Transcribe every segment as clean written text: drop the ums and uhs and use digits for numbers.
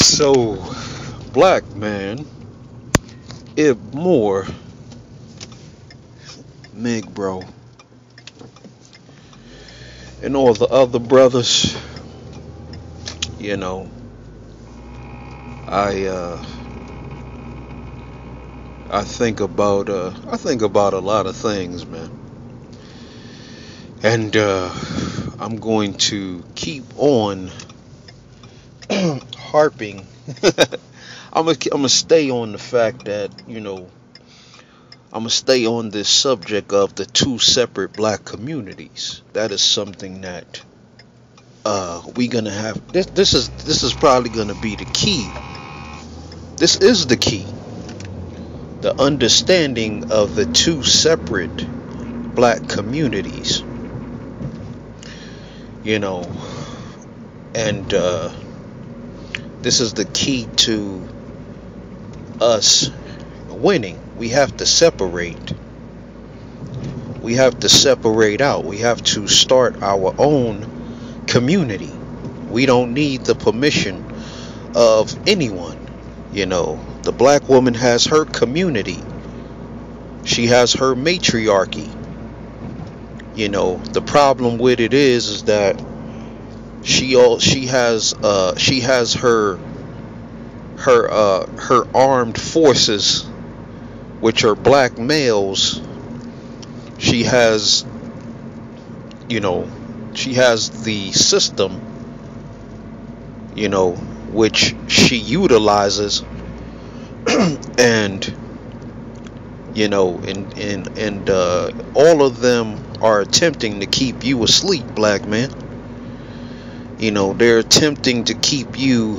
So, black man, Ib Moore, Mig Bro, and all the other brothers, you know, I uh, I think about a lot of things, man, and I'm going to keep on harping. I'm gonna stay on the fact that I'm gonna stay on this subject of the two separate black communities. That is something that we gonna have. This is probably gonna be the key. This is the key. The understanding of the two separate black communities. You know, and this is the key to us winning. We have to separate. We have to separate out. We have to start our own community. We don't need the permission of anyone. The black woman has her community. She has her matriarchy. The problem with it is that she has her armed forces, which are black males. She has the system, which she utilizes, and all of them are attempting to keep you asleep, black man. They're attempting to keep you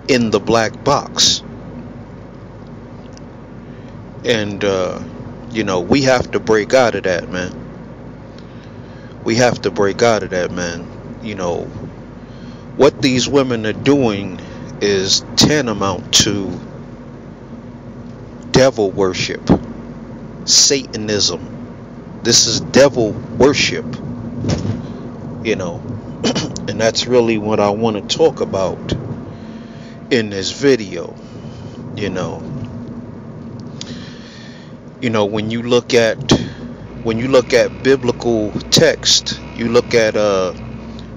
in the black box. And we have to break out of that, man. We have to break out of that, man. What these women are doing is tantamount to devil worship, Satanism. This is devil worship, and that's really what I want to talk about in this video. When you look at biblical text, you look at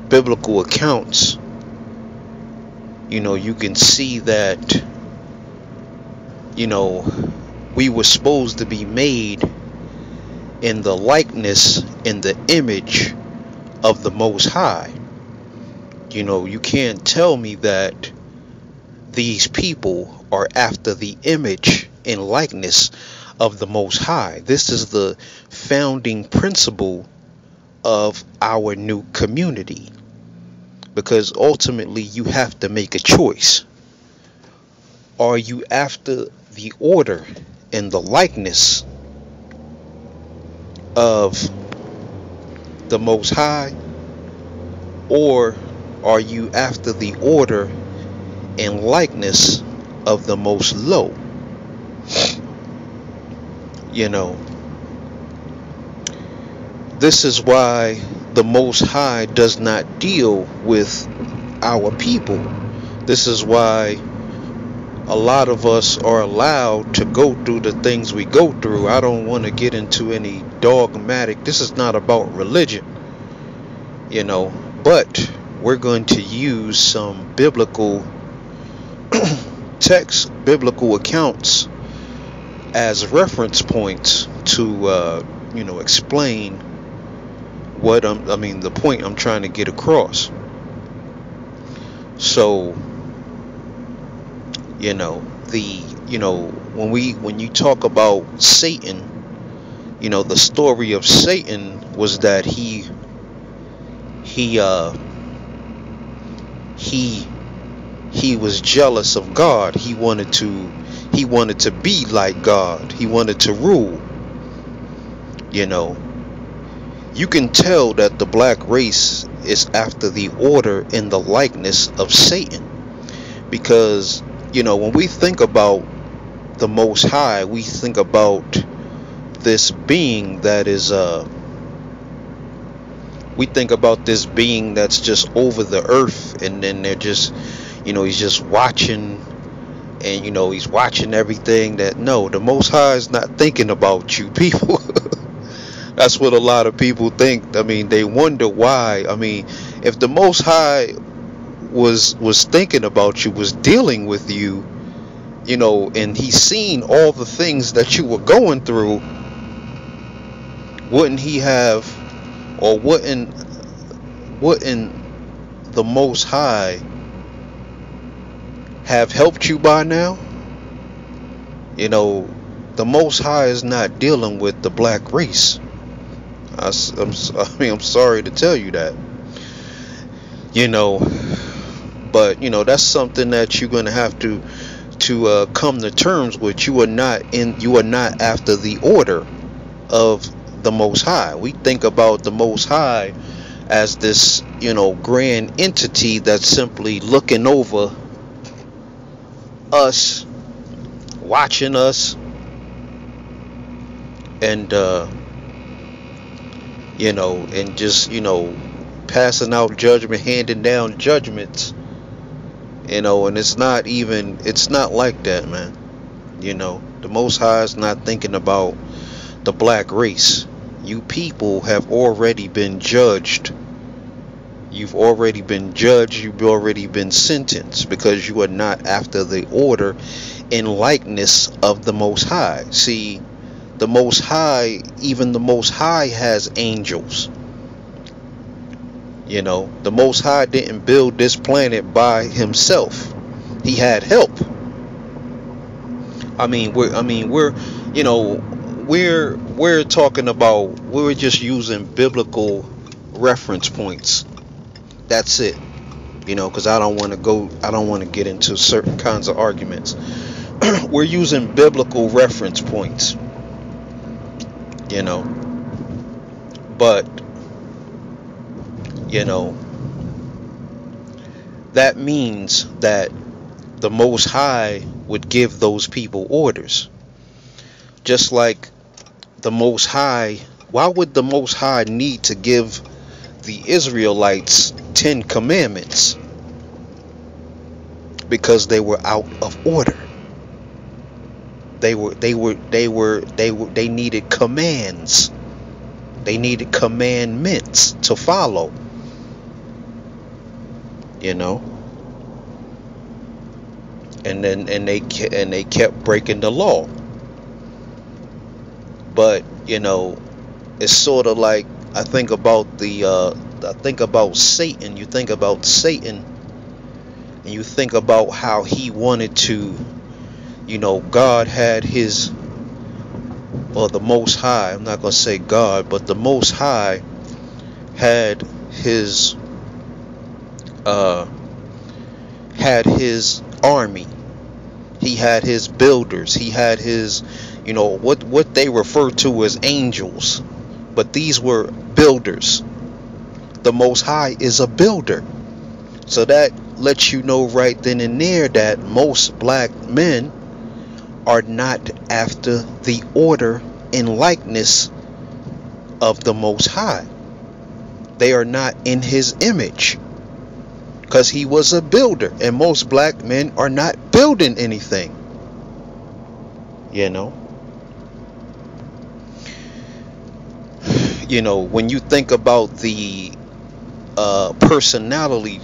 biblical accounts, you can see that we were supposed to be made in the likeness, in the image of the Most High. You can't tell me that these people are after the image and likeness of the Most High. This is the founding principle of our new community, because ultimately you have to make a choice. Are you after the order and the likeness of the Most High, or are you after the order and likeness of the Most Low? This is why the Most High does not deal with our people. This is why a lot of us are allowed to go through the things we go through. I don't want to get into any dogmatic. This is not about religion, but we're going to use some biblical text, biblical accounts as reference points to explain what the point I'm trying to get across. So when you talk about Satan, the story of Satan was that he was jealous of God. He wanted to be like God. He wanted to rule. You can tell that the black race is after the order and the likeness of Satan, because when we think about the Most High, we think about this being that is we think about this being that's just over the earth, and then they're just he's just watching, and he's watching everything. That no, the Most High is not thinking about you people. That's what a lot of people think. I mean, they wonder why. I mean, if the Most High was thinking about you, was dealing with you, and he's seen all the things that you were going through, wouldn't he have, or wouldn't the Most High have helped you by now? The Most High is not dealing with the black race. I'm sorry to tell you that. But that's something that you're gonna have to come to terms with. You are not after the order of the Most High. We think about the Most High as this grand entity that's simply looking over us, watching us, and and just passing out judgment, handing down judgments, and it's not like that, man. The Most High is not thinking about the black race. You people have already been judged. You've already been judged. You've already been sentenced, because you are not after the order and likeness of the Most High. See, the Most High, even the Most High has angels. The Most High didn't build this planet by himself. He had help. We're talking about, we're just using biblical reference points. That's it. Because I don't want to get into certain kinds of arguments. We're using biblical reference points. But that means that the Most High would give those people orders. Just like the Most High, why would the Most High need to give the Israelites 10 commandments? Because they were out of order. They needed commands. They needed commandments to follow. And they kept breaking the law. But it's sort of like, I think about Satan. You think about Satan, and you think about how he wanted to, God had his, or the Most High, I'm not going to say God, but the Most High had his army. He had his builders. He had his, what they refer to as angels, but these were builders. The Most High is a builder. So that lets you know right then and there that most black men are not after the order and likeness of the Most High. They are not in his image, because he was a builder, and most black men are not building anything. When you think about the personality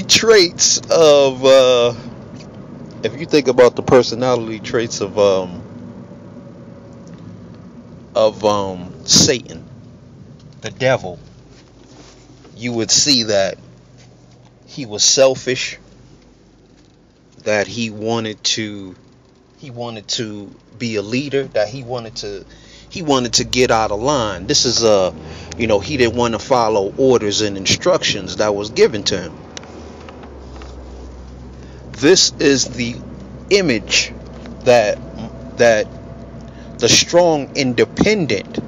traits of, if you think about the personality traits of Satan, the devil, you would see that he was selfish, that he wanted to be a leader, that he wanted to get out of line. This is he didn't want to follow orders and instructions that was given to him. This is the image that the strong, independent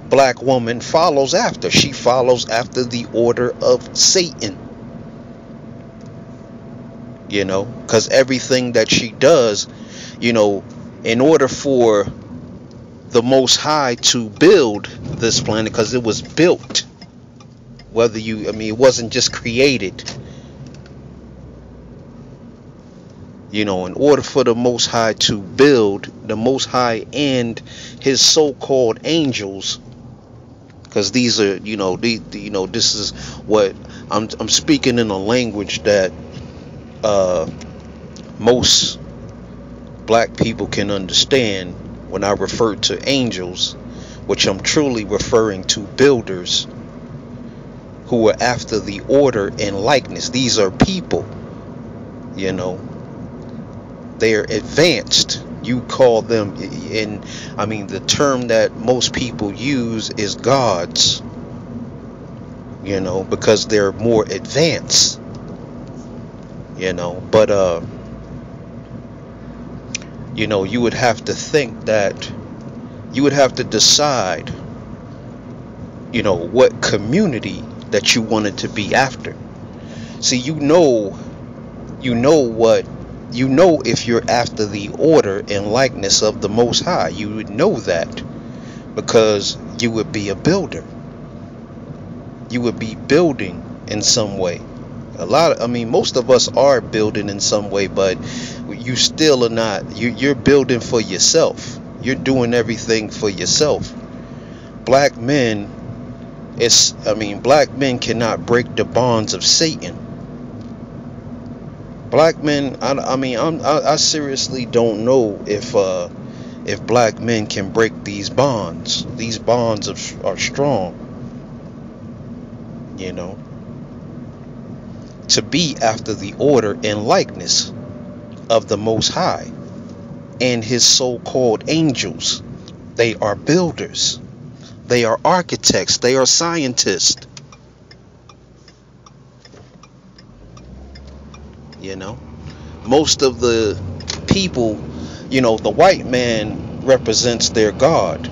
black woman follows after. She follows after the order of Satan. Because everything that she does, in order for the Most High to build this planet, because it was built. It wasn't just created. In order for the Most High to build, the Most High and his so-called angels, because these are, this is what I'm speaking in a language that most black people can understand when I refer to angels, which I'm truly referring to builders who are after the order and likeness. These are people, they're advanced. You call them, the term that most people use is gods, because they're more advanced, but you would have to think that you would have to decide, what community that you wanted to be after. See, if you're after the order and likeness of the Most High, you would know that, because you would be a builder. You would be building in some way. Most of us are building in some way, but you still are not. You're building for yourself. You're doing everything for yourself. Black men cannot break the bonds of Satan. Black men, I seriously don't know if black men can break these bonds. These bonds are strong. To be after the order and likeness of the Most High and his so-called angels. They are builders. They are architects. They are scientists. Most of the people, the white man represents their God,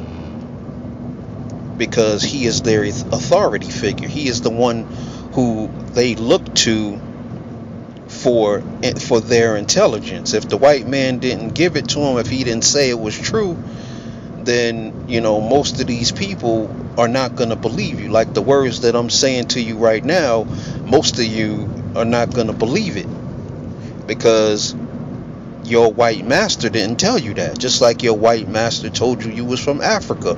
because he is their authority figure. He is the one who they look to for their intelligence. If the white man didn't give it to him, if he didn't say it was true, then most of these people are not going to believe you. Like the words that I'm saying to you right now, most of you are not going to believe it, because your white master didn't tell you that. Just like your white master told you was from Africa.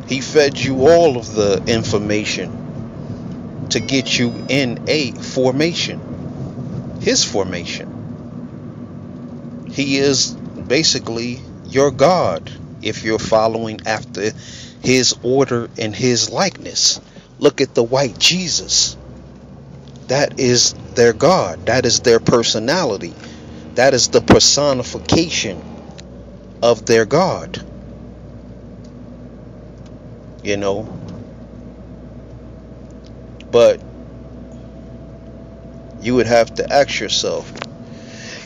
He fed you all of the information to get you in a formation, his formation. He is basically your God if you're following after his order and his likeness. Look at the white Jesus. That is their God. That is their personality. That is the personification of their God. But you would have to ask yourself,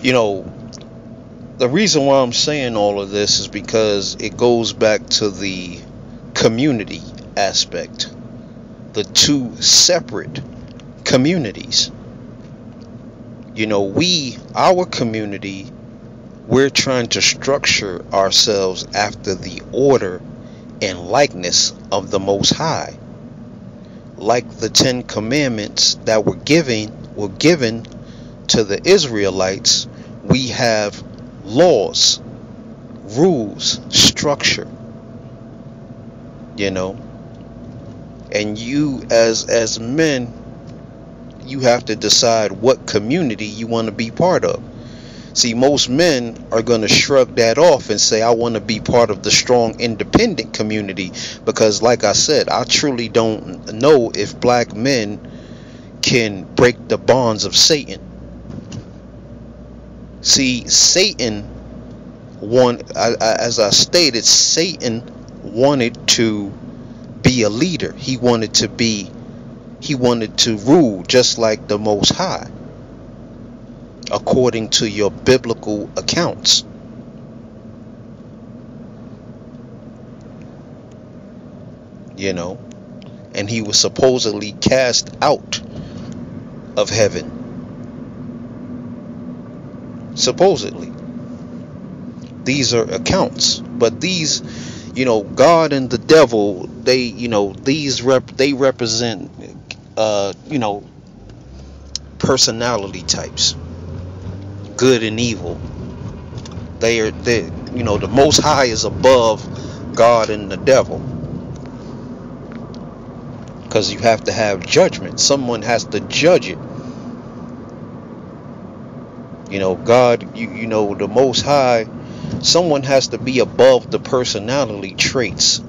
the reason why I'm saying all of this is because it goes back to the community aspect. The two separate communities. Our community, we're trying to structure ourselves after the order and likeness of the Most High. Like the 10 Commandments that were given to the Israelites, we have laws, rules, structure. And you as men, you have to decide what community you want to be part of. See, most men are going to shrug that off and say, I want to be part of the strong, independent community, because like I said, I truly don't know if black men can break the bonds of Satan. See, Satan as I stated, Satan wanted to be a leader. He wanted to rule just like the Most High, according to your biblical accounts. And he was supposedly cast out of heaven. Supposedly. These are accounts, but these, God and the devil, they, they represent, personality types, good and evil. The Most High is above God and the devil, because you have to have judgment. Someone has to judge it. God, the Most High, someone has to be above the personality traits,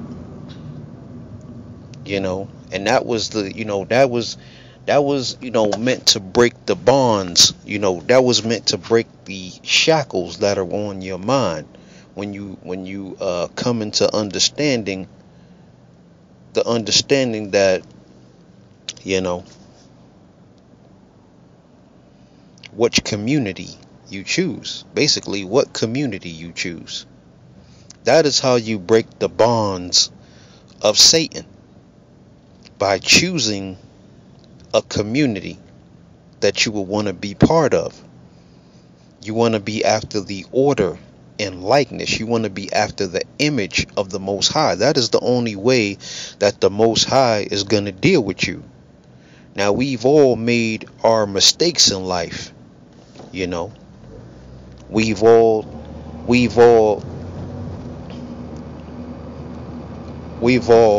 and that was meant to break the bonds, that was meant to break the shackles that are on your mind when you come into understanding that, which community you choose. Basically, what community you choose. That is how you break the bonds of Satan, by choosing a community that you will want to be part of. You want to be after the order and likeness. You want to be after the image of the Most High. That is the only way that the Most High is going to deal with you. Now, we've all made our mistakes in life. We've all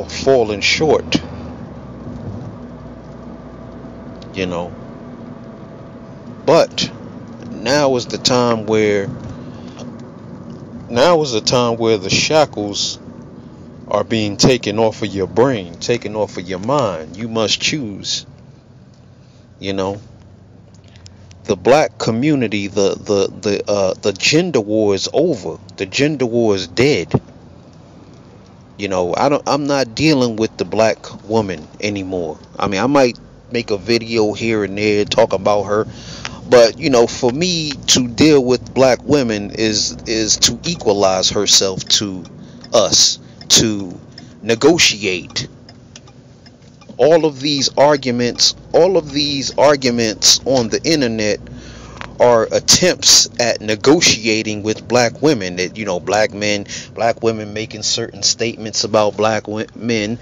fallen short. But now is the time where the shackles are being taken off of your brain, taken off of your mind. You must choose. The black community, the gender war is over. The gender war is dead. I'm not dealing with the black woman anymore. I mean, I might make a video here and there, talk about her, but for me to deal with black women is to equalize herself to us, to negotiate. All of these arguments on the internet are attempts at negotiating with black women. That black women making certain statements about black men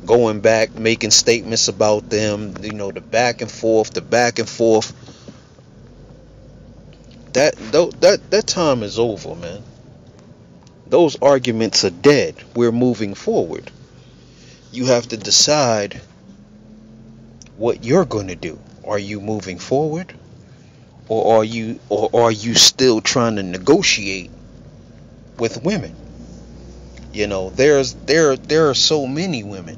going back making statements about them. The back and forth. That time is over, man. Those arguments are dead. We're moving forward. You have to decide what you're going to do. Are you moving forward? Or are you still trying to negotiate with women? There are so many women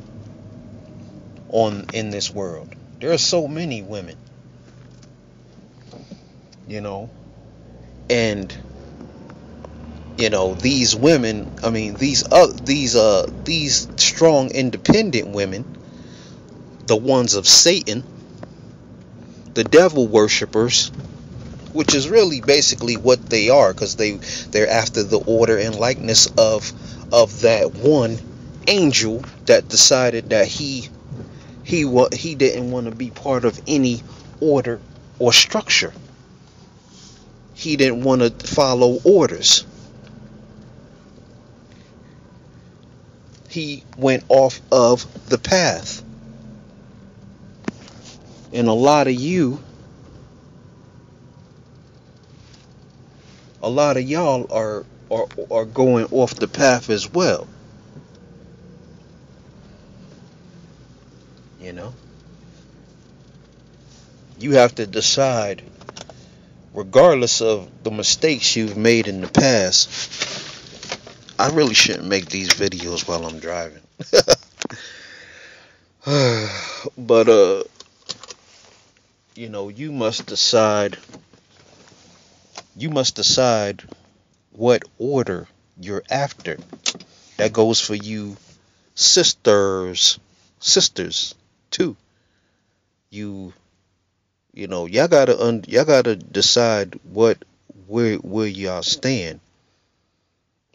in this world. There are so many women. And these women, I mean these strong independent women, the ones of Satan, the devil worshippers, which is really basically what they are, because they're after the order and likeness of that one angel that decided that he didn't want to be part of any order or structure. He didn't want to follow orders. He went off of the path. And a lot of y'all are going off the path as well. You have to decide, regardless of the mistakes you've made in the past. I really shouldn't make these videos while I'm driving. But you must decide what order you're after. That goes for you sisters too. Y'all gotta decide where y'all stand,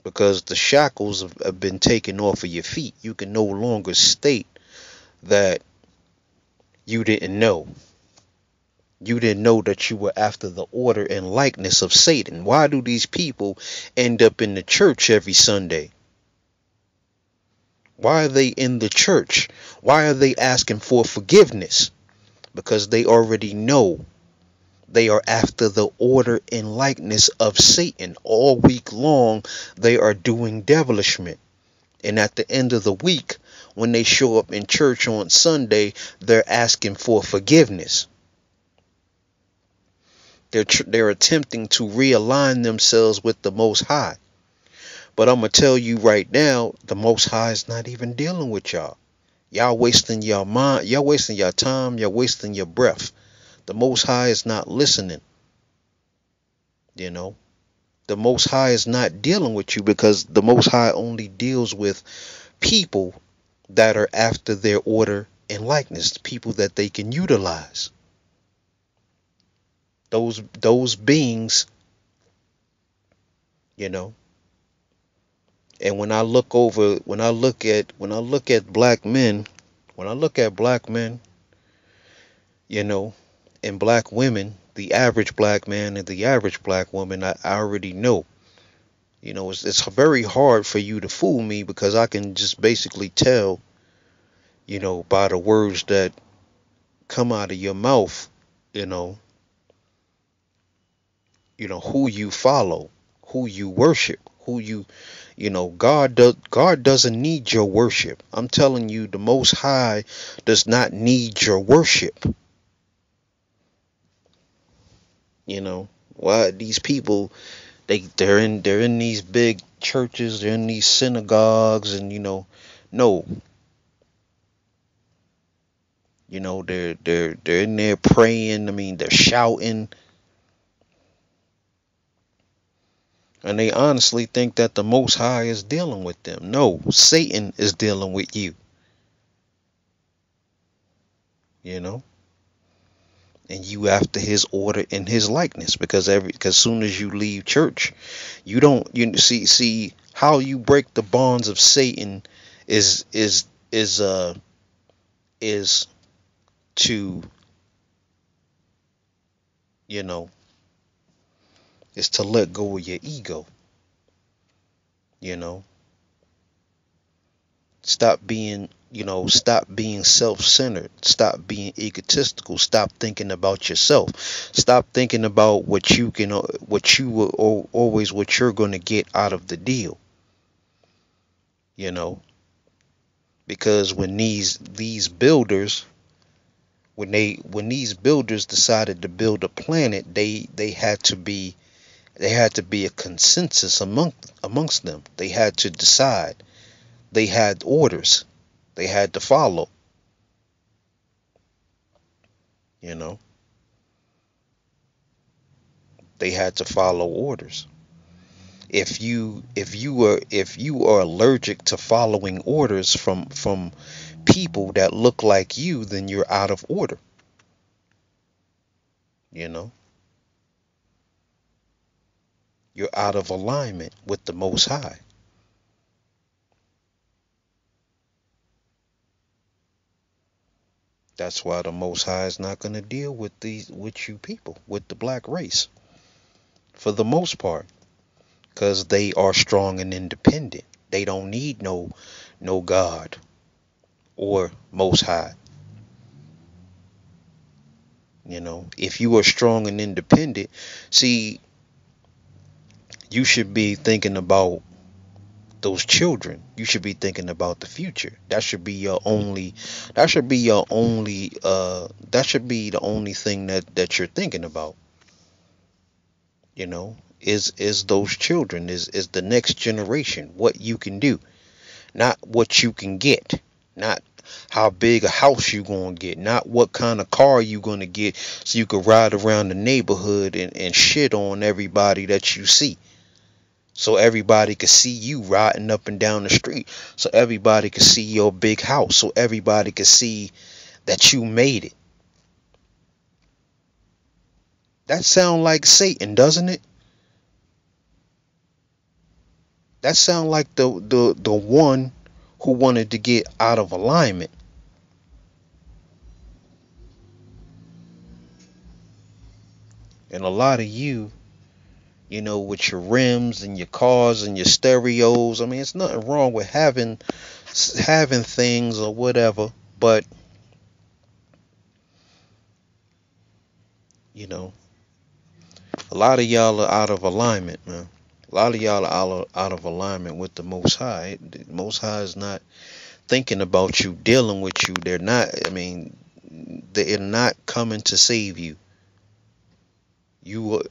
because the shackles have been taken off of your feet. You can no longer state that you didn't know. You didn't know that you were after the order and likeness of Satan. Why do these people end up in the church every Sunday? Why are they in the church? Why are they asking for forgiveness? Because they already know they are after the order and likeness of Satan. All week long, they are doing devilishment. And at the end of the week, when they show up in church on Sunday, they're asking for forgiveness. They're attempting to realign themselves with the Most High. But I'm going to tell you right now, the Most High is not even dealing with y'all. Y'all wasting your mind, y'all wasting your time, y'all wasting your breath. The Most High is not listening. You know, the Most High is not dealing with you, because the Most High only deals with people that are after their order and likeness, people that they can utilize. Those beings, you know. And when I look at black men, you know, and black women, the average black man and the average black woman, I already know. You know, it's very hard for you to fool me, because I can just basically tell, you know, by the words that come out of your mouth, you know, who you follow, who you worship, God doesn't need your worship. I'm telling you, the Most High does not need your worship. You know, why these people, they're in these big churches, they're in these synagogues, and no, they're in there praying. I mean, they're shouting, and they honestly think that the Most High is dealing with them. No, Satan is dealing with you. You know, and you after his order and his likeness, because soon as you leave church, you see how you break the bonds of Satan is is uh is to you know is to let go of your ego. you know stop being self-centered, stop being egotistical, stop thinking about yourself, stop thinking about what you're going to get out of the deal. you know because when these builders when these builders decided to build a planet, they had to be a consensus amongst them. They had to decide. They had orders they had to follow. you know they had to follow orders. If you are allergic to following orders from people that look like you, then you're out of order. you know you're out of alignment with the Most High. That's why the Most High is not going to deal with you people, with the black race, for the most part, because they are strong and independent. They don't need no God or Most High. If you are strong and independent, see, you should be thinking about those children. You should be thinking about the future. That should be your only. That should be your only. That should be the only thing that you're thinking about. Is those children, is the next generation, what you can do, not what you can get, not how big a house you gonna get, not what kind of car you gonna get so you can ride around the neighborhood and shit on everybody that you see, so everybody can see you riding up and down the street, so everybody can see your big house, so everybody can see that you made it. That sound like Satan, doesn't it? That sound like the one who wanted to get out of alignment. And a lot of with your rims and your cars and your stereos. I mean, it's nothing wrong with having things or whatever, but you know, a lot of y'all are out of alignment, man. A lot of y'all are out of alignment with the Most High. The Most High is not thinking about you, dealing with you. They're not. I mean, they're not coming to save you.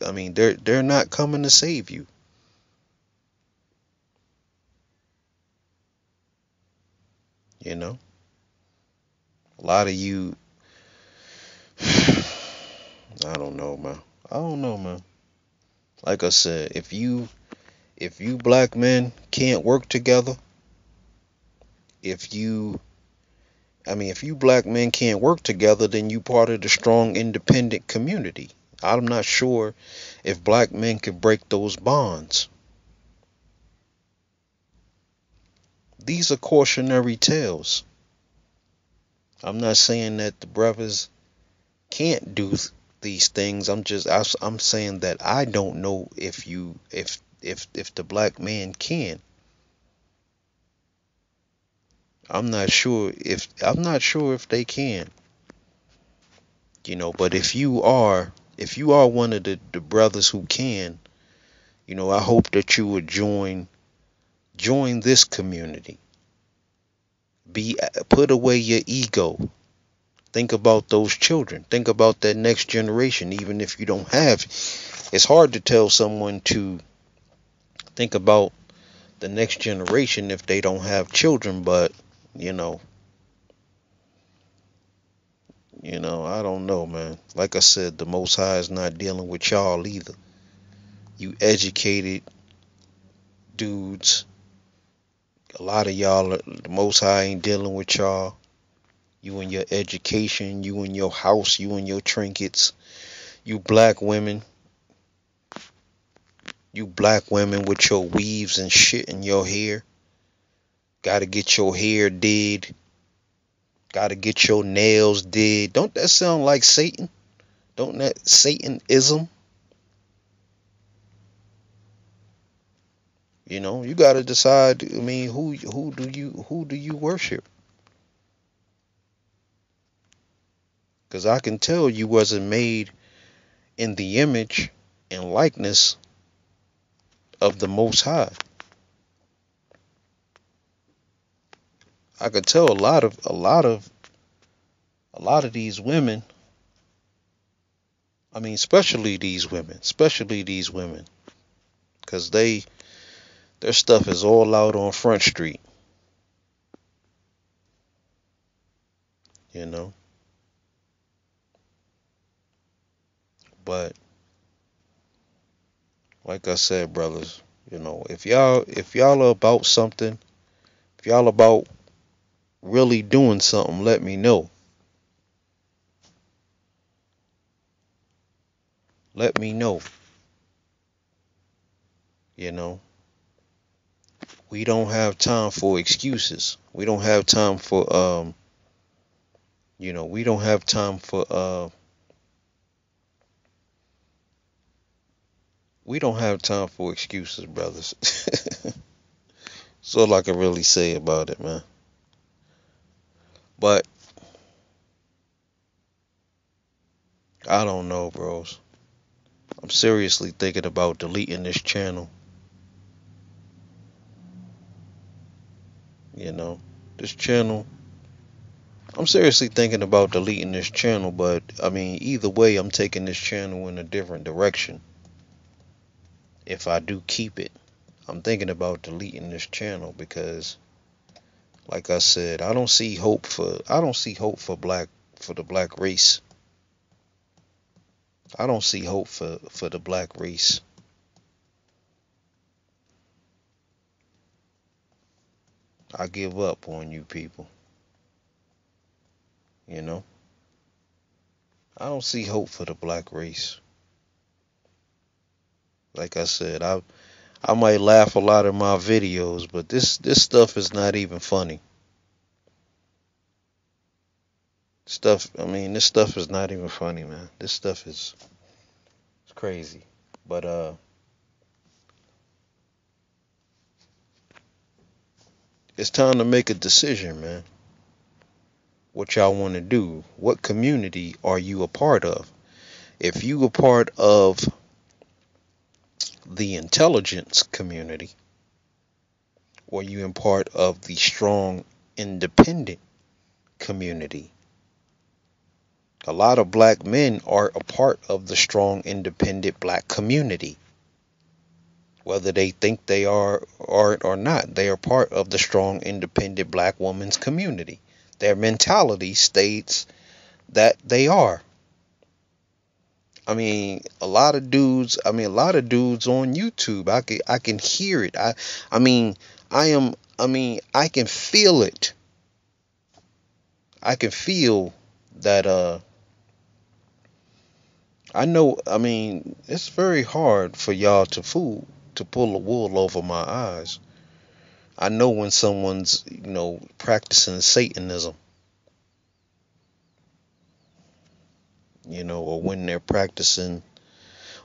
I mean, they're not coming to save you. You know, a lot of you. I don't know, man. I don't know, man. Like I said, if you black men can't work together, if you if you black men can't work together, then you part of the strong independent community. I'm not sure if black men could break those bonds. These are cautionary tales. I'm not saying that the brothers can't do these things. I'm saying that I don't know if the black man can. I'm not sure if they can. But if you are one of the brothers who can, I hope that you would join this community. Put away your ego. Think about those children. Think about that next generation. Even if you don't have, it's hard to tell someone to think about the next generation if they don't have children. But you know, I don't know, man. Like I said, the Most High is not dealing with y'all either. You educated dudes. A lot of y'all, the Most High ain't dealing with y'all. You and your education, you and your house, you and your trinkets. You black women, with your weaves and shit in your hair. Gotta get your hair did. Gotta get your nails did. Don't that sound like Satan? Don't that Satanism? You gotta decide. I mean, who do you worship? Because I can tell you wasn't made in the image and likeness of the Most High. I could tell a lot of these women. I mean, especially these women, because their stuff is all out on Front Street. You know, but like I said, brothers, if y'all are about something, if y'all about really doing something, let me know. Let me know. You know, we don't have time for excuses. We don't have time for we don't have time for we don't have time for excuses, brothers. That's all I can really say about it, man. But I don't know, bros. I'm seriously thinking about deleting this channel. You know, this channel. I'm seriously thinking about deleting this channel, but I mean, either way, I'm taking this channel in a different direction. If I do keep it, I'm thinking about deleting this channel because, like I said, I don't see hope for the black race. I don't see hope for the black race. I give up on you people. You know, I don't see hope for the black race. Like I said, I might laugh a lot in my videos, but this stuff is not even funny. This stuff is not even funny, man. This stuff is crazy. But it's time to make a decision, man. What y'all want to do? What community are you a part of? If you a part of the intelligence community, or you in part of the strong independent community. A lot of black men are a part of the strong independent black community. Whether they think they are or not, they are part of the strong independent black woman's community. Their mentality states that they are. A lot of dudes on YouTube. I can hear it. I mean, I can feel it. I can feel that it's very hard for y'all to pull the wool over my eyes. I know when someone's, practicing Satanism, or when they're practicing,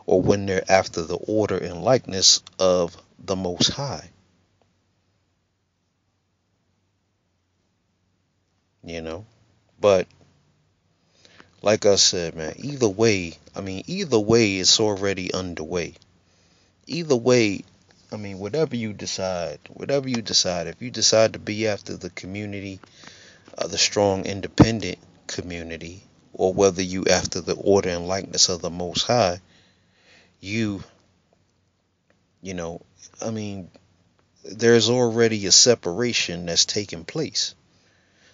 or when they're after the order and likeness of the Most High, you know. But like I said, man, either way, it's already underway. Either way, whatever you decide, if you decide to be after the community, the strong independent community, or whether you after the order and likeness of the Most High, you, you know, I mean, there's already a separation that's taking place.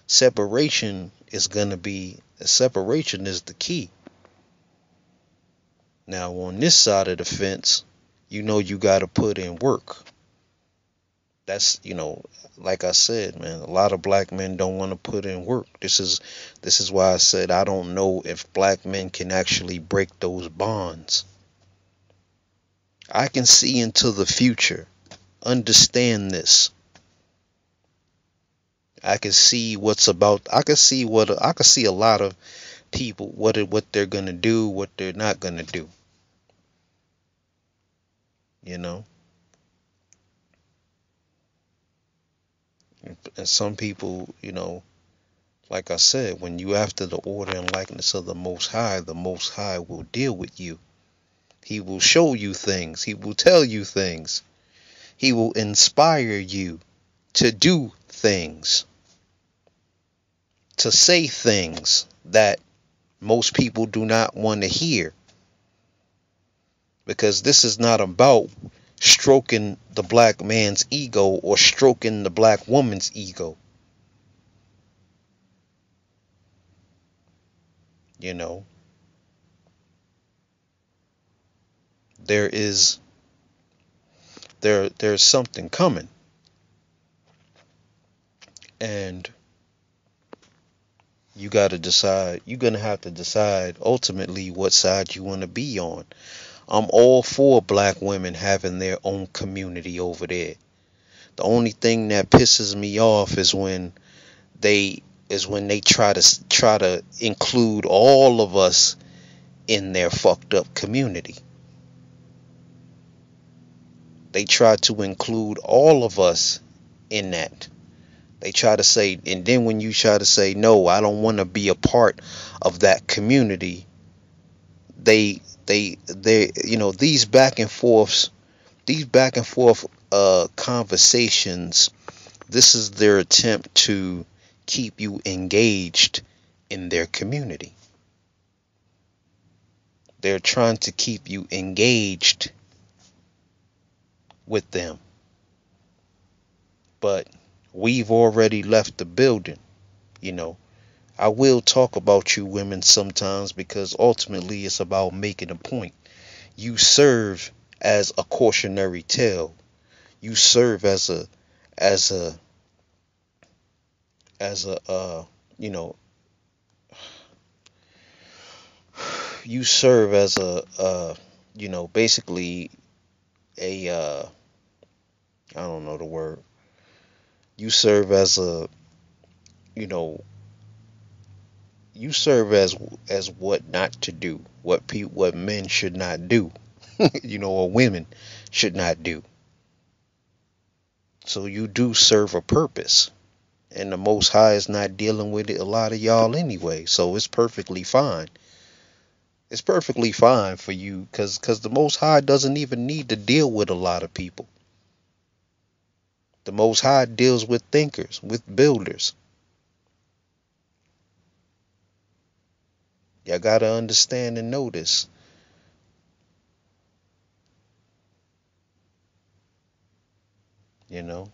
Separation is the key. Now, on this side of the fence, you got to put in work. That's, like I said, man, a lot of black men don't want to put in work. This is why I said I don't know if black men can actually break those bonds. I can see into the future. Understand this. I can see I can see a lot of people what they're going to do, what they're not going to do, you know? And some people, like I said, when you after the order and likeness of the Most High will deal with you. He will show you things. He will tell you things. He will inspire you to do things, to say things that most people do not want to hear. Because this is not about stroking the black man's ego or stroking the black woman's ego. You know, there's something coming, and you got to decide. You're gonna have to decide ultimately what side you want to be on. I'm all for black women having their own community over there. The only thing that pisses me off is when they try to include all of us in their fucked up community. They try to include all of us in that. They try to say, and then when you try to say, no, I don't want to be a part of that community, they these back and forth conversations, this is their attempt to keep you engaged in their community. They're trying to keep you engaged with them. But we've already left the building, you know. I will talk about you women sometimes because ultimately it's about making a point. You serve as a cautionary tale. You serve as a you know you serve as basically a I don't know the word. You serve as a you know you serve as what not to do, what men should not do, or women should not do. So you do serve a purpose, and the Most High is not dealing with it, a lot of y'all anyway. So it's perfectly fine. It's perfectly fine for you, because the Most High doesn't even need to deal with a lot of people. The Most High deals with thinkers, with builders. Y'all gotta understand and know this. You know.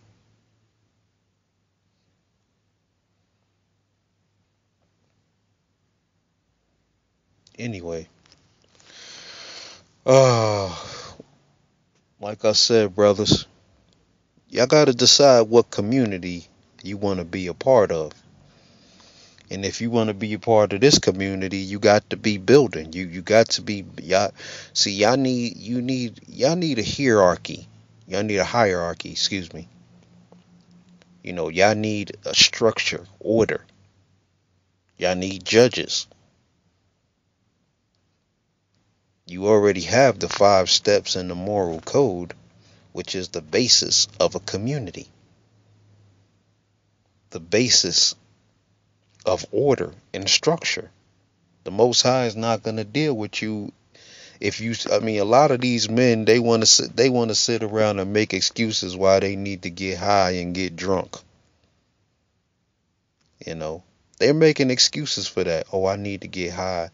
Anyway, uh, like I said, brothers, y'all gotta decide what community you want to be a part of. And if you want to be a part of this community, you got to be building. You got to be y'all. See, y'all need a hierarchy. Y'all need a hierarchy. Excuse me. Y'all need a structure, order. Y'all need judges. You already have the 5 steps in the moral code, which is the basis of a community, the basis of order and structure. The Most High is not going to deal with you if you. I mean, a lot of these men, they want to sit around and make excuses why they need to get high and get drunk. They're making excuses for that. Oh, I need to get high.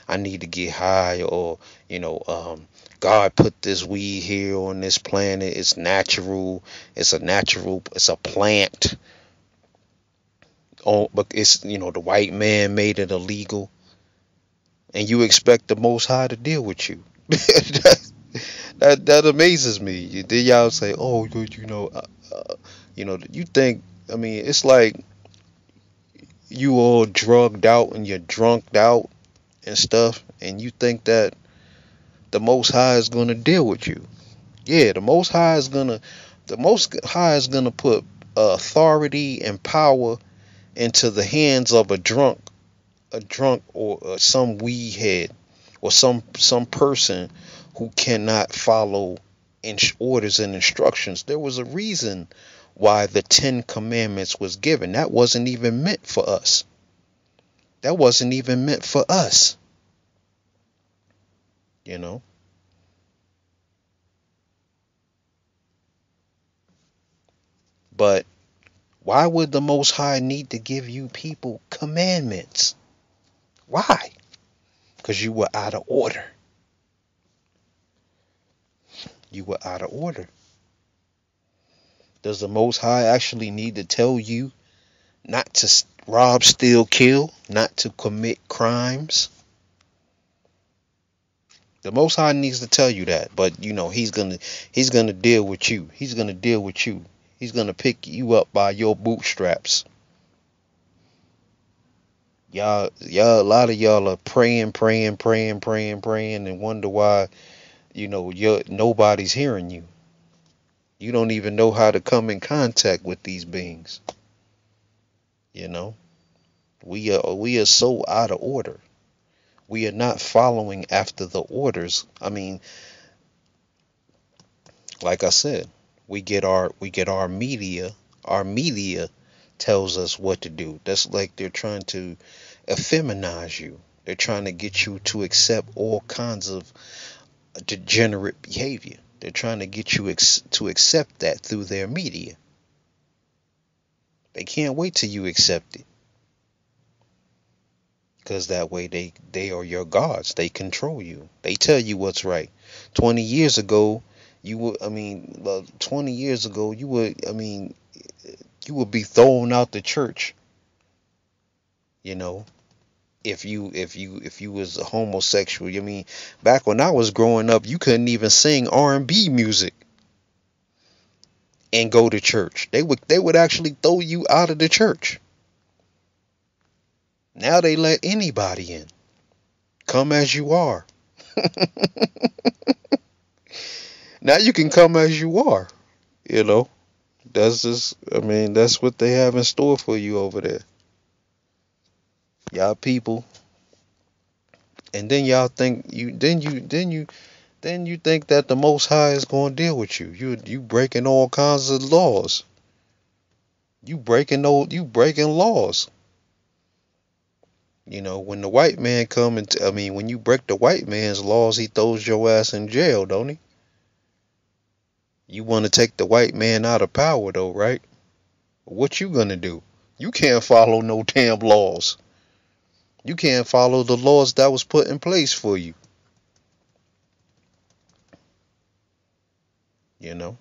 I need to get high, or God put this weed here on this planet. It's natural. It's a natural. It's a plant. Oh, but it's the white man made it illegal, and you expect the Most High to deal with you. that amazes me. Then y'all say, oh, you think. I mean, it's like you all drugged out and you're drunked out and stuff, and you think that the Most High is gonna deal with you. Yeah, the Most High is gonna put authority and power into the hands of a drunk, or some weed head, or some person who cannot follow orders and instructions. There was a reason why the 10 Commandments was given. That wasn't even meant for us. That wasn't even meant for us. You know. But why would the Most High need to give you people commandments? Why? Because you were out of order. You were out of order. Does the Most High actually need to tell you not to rob, steal, kill, not to commit crimes? The Most High needs to tell you that, but he's gonna deal with you. He's gonna deal with you. He's gonna pick you up by your bootstraps. A lot of y'all are praying, and wonder why, nobody's hearing you. You don't even know how to come in contact with these beings. We are so out of order. We are not following after the orders. I mean, like I said, we get our media. Our media tells us what to do. That's like they're trying to effeminize you. They're trying to get you to accept all kinds of degenerate behavior. They're trying to get you to accept that through their media. They can't wait till you accept it. Because that way they are your gods. They control you. They tell you what's right. 20 years ago, 20 years ago, you would be thrown out the church. If you was a homosexual. Back when I was growing up, you couldn't even sing R&B music and go to church. They would actually throw you out of the church. Now they let anybody in. Come as you are. Now you can come as you are. That's what they have in store for you over there. Y'all people, and then y'all think you think that the Most High is going to deal with you. You breaking all kinds of laws. You breaking laws. You know, when the white man come and when you break the white man's laws, he throws your ass in jail, don't he? You want to take the white man out of power though, right? What you gonna do? You can't follow no damn laws. You can't follow the laws that was put in place for you. You know.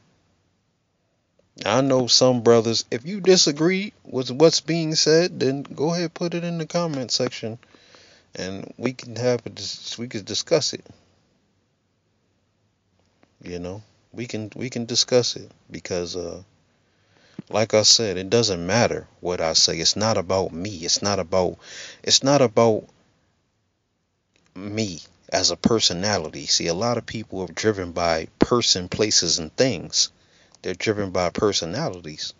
I know some brothers. If you disagree with what's being said, then go ahead put it in the comment section, and we can we can discuss it. You know, we can discuss it because like I said, it doesn't matter what I say. It's not about me. It's not about me as a personality. See, a lot of people are driven by person, places, and things. They're driven by personalities.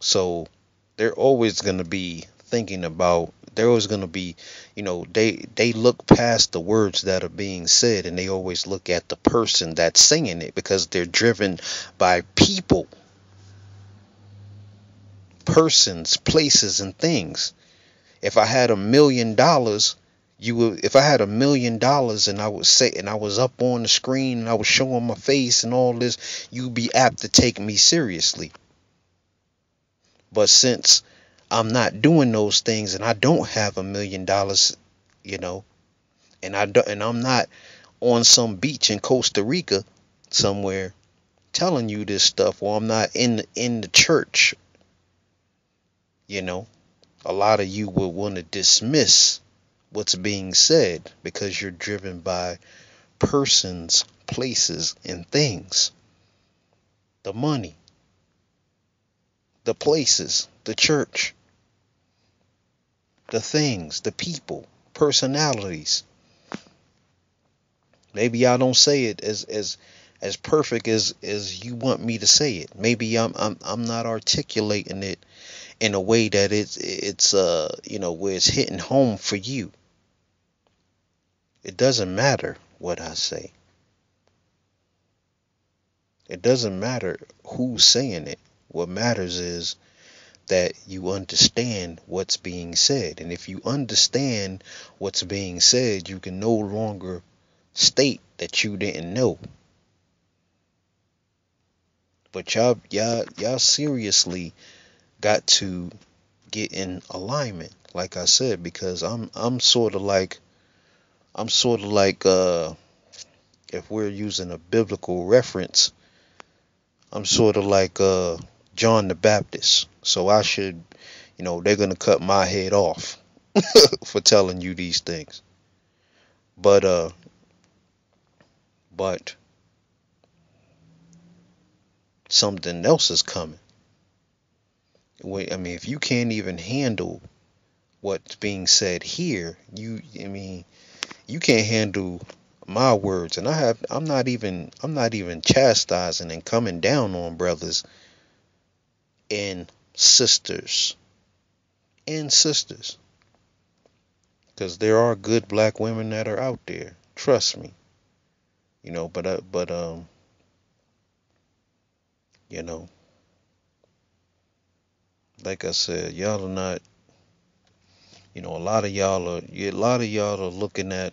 So they're always going to be thinking about, they're always going to be, they look past the words that are being said, and they always look at the person that's saying it, because they're driven by people, persons, places, and things. If I had $1 million, if I had $1 million and I was up on the screen and I was showing my face and all this, you'd be apt to take me seriously. But since I'm not doing those things and I don't have $1 million, you know, and I'm not on some beach in Costa Rica somewhere telling you this stuff, or I'm not in the church, you know, a lot of you will want to dismiss what's being said because you're driven by persons, places, and things. The money, the places, the church, the things, the people, personalities. Maybe I don't say it as perfect as you want me to say it. Maybe I'm not articulating it in a way that it's where it's hitting home for you. It doesn't matter what I say. It doesn't matter who's saying it. What matters is that you understand what's being said. And if you understand what's being said, you can no longer state that you didn't know. But y'all seriously got to get in alignment, like I said, because I'm sort of like if we're using a biblical reference, I'm sort of like John the Baptist. So I should, they're gonna cut my head off for telling you these things. But something else is coming. If you can't even handle what's being said here, you can't handle my words. And I'm not even chastising and coming down on brothers and sisters because there are good black women that are out there, trust me. You know, like I said, y'all are not, a lot of y'all are looking at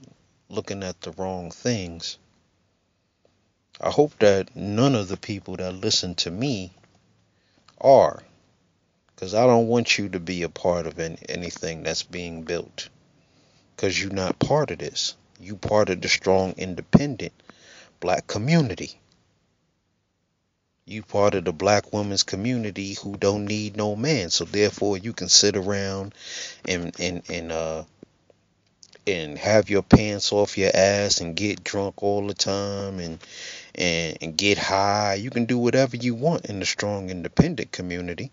the wrong things. I hope that none of the people that listen to me are, because I don't want you to be a part of anything that's being built, because you're not part of this. You part of the strong, independent black community. You part of the black woman's community who don't need no man. So therefore you can sit around and have your pants off your ass and get drunk all the time and get high. You can do whatever you want in the strong, independent community.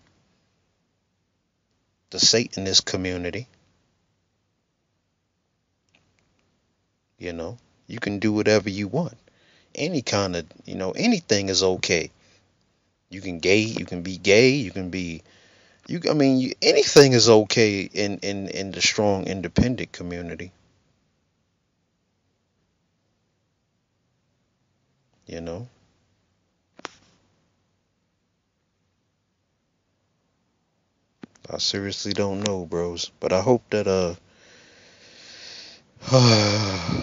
The Satanist community. You can do whatever you want. Any kind of, anything is okay. You can be gay, you can be, I mean, anything is okay in the strong independent community. You know, I seriously don't know, bros. But I hope that I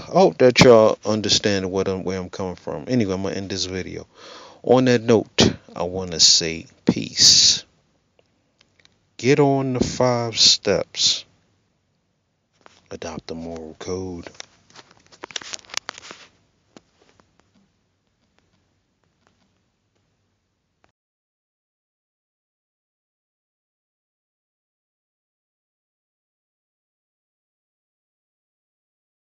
hope that y'all understand where I'm coming from. Anyway, I'm gonna end this video. On that note, I wanna say peace. Get on the 5 steps. Adopt the moral code.